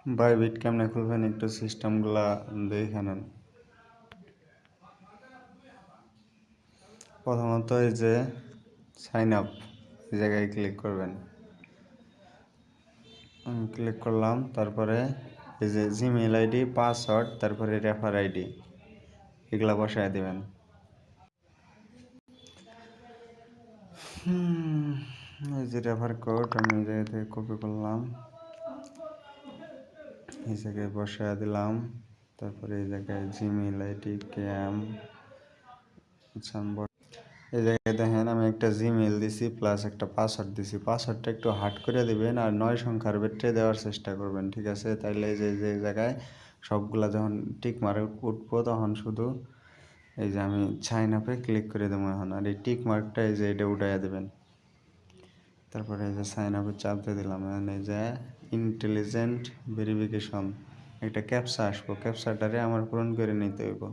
Bybit কেমনে খুলবেন একটু সিস্টেমগুলা দেখে নেন। প্রথমত এই যে সাইন আপ এই জায়গায় ক্লিক করবেন। আমি ক্লিক করলাম, তারপরে এই যে জিমেইল আইডি, পাসওয়ার্ড, তারপরে রেফার আইডি এগুলা বসায় দেবেন। এই যে রেফার কোড আমি এই জায়গা থেকে কপি করলাম, এই জায়গায় বসায় দিলাম। তারপরে এই জায়গায় জিমেইল আইডি ক্যাম, এই জায়গায় দেখেন আমি একটা জিমেইল দিছি প্লাস একটা পাসওয়ার্ড দিছি। পাসওয়ার্ডটা একটু হার্ড করে দিবেন আর 9 সংখ্যার ভিতরে দেওয়ার চেষ্টা করবেন, ঠিক আছে? তাইলে এই যে জায়গায় সবগুলা যখন টিক মার্ক উঠবো তখন শুধু এই যে আমি সাইন আপে ক্লিক করে দেবো এখন, আর এই টিক মার্কটা এই যে এটা উঠাইয়া দেবেন। তারপরে এই যে সাইন আপে চাপ দিয়ে দিলাম। এখন এই যে ইন্টেলিজেন্ট ভেরিফিকেশন একটা ক্যাপচা আসবো, ক্যাপচাটারে আমার পূরণ করে নিতে হইব।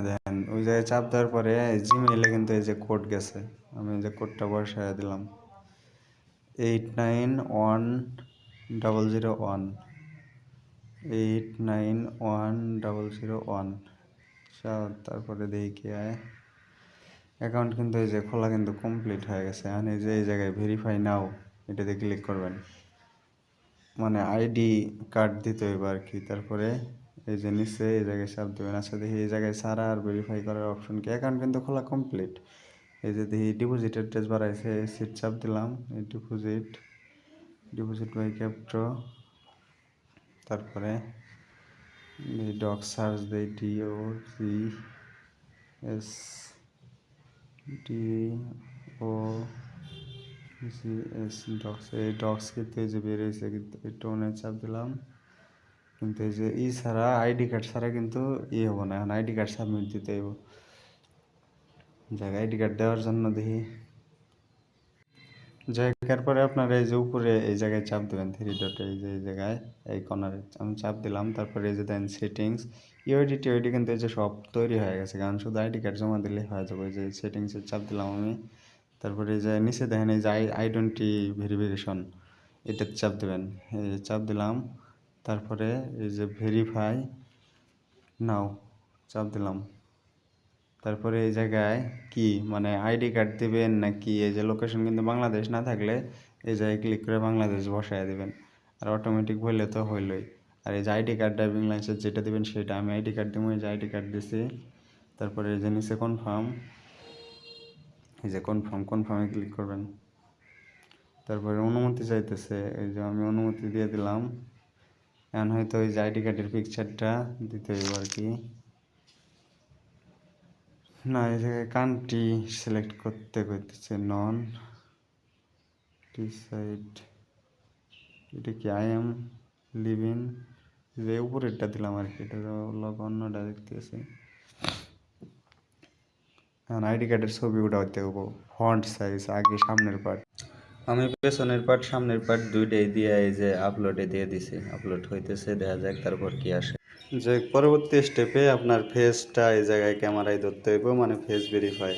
দেখেন ওই জায়গায় চাপ দেওয়ার পরে জিমেইলে কিন্তু এই যে কোড গেছে, আমি এই যে কোডটা বসায় দিলাম 891001 891001। তারপরে দেখি কি হয়, অ্যাকাউন্ট কিন্তু এই যে খোলা কিন্তু কমপ্লিট হয়ে গেছে। এখন এই যে এই জায়গায় ভেরিফাই নাও এটাতে ক্লিক করবেন, মানে আইডি কার্ড দিতে হইব আর কি। তারপরে এই যে নিচে এই জায়গায় চাপ দেবেন। আচ্ছা দেখি এই জায়গায় সারা আর ভেরিফাই করার অপশন কি, অ্যাকাউন্ট কিন্তু খোলা কমপ্লিট। এই যে দেখি ডিপোজিট অ্যাড্রেস বাড়াইছে, সিট চাপ দিলাম, এই ডিপোজিট বাই ক্যাপ্টো। তারপরে এই ডক সার্চ দেই DOCSDOGS ডক্স, এই ডক্স কিন্তু এই যে বেরিয়েছে, কিন্তু এই টোনে চাপ দিলাম। কিন্তু এই যে ছাড়া আইডি কার্ড ছাড়া কিন্তু হবো না, এখন আইডি কার্ড সাবমিট দিতে হইব। জায়গায় আইডি কার্ড দেওয়ার জন্য দেখি জায়গার পরে আপনার এই যে উপরে এই জায়গায় চাপ দেবেন, 3 ডটে এই যে এই জায়গায় এই কর্নারে আমি চাপ দিলাম। তারপরে এই যে দেন সেটিংস, ইউআইডি কিন্তু এই যে সব তৈরি হয়ে গেছে, কারণ শুধু আইডি কার্ড জমা দিলে হয়ে যাবে। এই যে সেটিংসে চাপ দিলাম আমি। তারপরে এই যে নিচে দেখেন এই যে আইডেন্টি ভেরিফিকেশন এটাতে চাপ দেবেন, এই যে চাপ দিলাম। তারপরে এই যে ভেরিফাই নাও চাপ দিলাম। তারপরে এই জায়গায় কি মানে আইডি কার্ড দিবেন নাকি, এই যে লোকেশন কিন্তু বাংলাদেশ না থাকলে এই জায়গায় ক্লিক করে বাংলাদেশ বসায় দিবেন, আর অটোমেটিক হইলে তো হইলই। আর এই যে আইডি কার্ড ড্রাইভিং লাইসেন্স যেটা দিবেন সেটা, আমি আইডি কার্ড দিব, এই যে আইডি কার্ড দিছি। তারপরে এই যে নিচে কনফার্ম, এই যে কনফার্মে ক্লিক করবেন। তারপরে অনুমতি চাইতেছে, এই যে আমি অনুমতি দিয়ে দিলাম। এখন হয়তো এই যে আইডি কার্ডের পিকচারটা দিতে হইব আর কি। না, এই জায়গায় কান্ট্রি সিলেক্ট করতে কইতেছে, নন ডিসাইড, এটা কি আই এম লিভিং, যে উপরেরটা দিলাম আর কি, এটা লগ অন্যটা দেখতেছে। এখন আইডি কার্ডের ছবি ওটা হইতে হবো, ফন্ট সাইজ আগে সামনের পার্ট, আমি পেছনের পার্ট সামনের পার্ট দুইটাই দিয়ে এই যে আপলোডে দিয়ে দিছি, আপলোড হইতেছে, দেখা যাক তারপর কি আসে। যে পরবর্তী স্টেপে আপনার ফেসটা এই জায়গায় ক্যামেরায় ধরতে হইব, মানে ফেস ভেরিফাই।